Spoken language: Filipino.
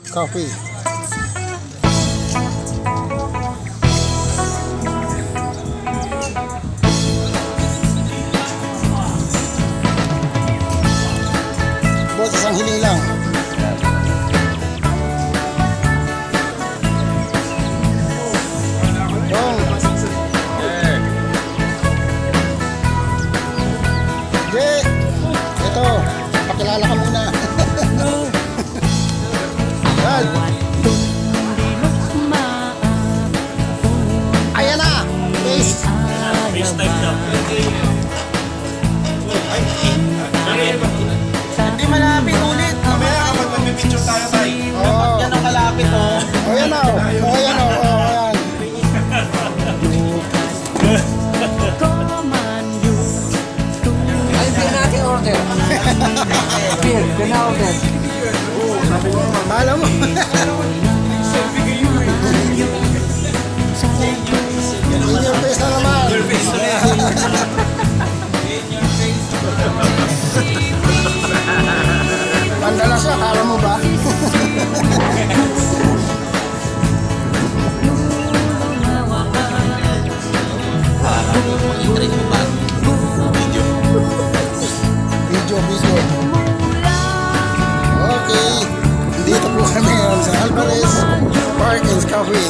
Coffee. Boss, isang hiling lang. Jay, ito, pakilala ka muna. Yan. Ayan na, face. FaceTime daw. Hindi malapit ulit. Mamaya kapag mag-picture tayo tayo. Dapat yan ang kalapit oh. O yan na, o yan o, ayan. Ay, beer natin order. Beer na order. Alam mo. In your face na naman. Pandala siya, kala mo ba? Video. Okay. Dito po kami ngayon sa Alvarez Park and Coffee.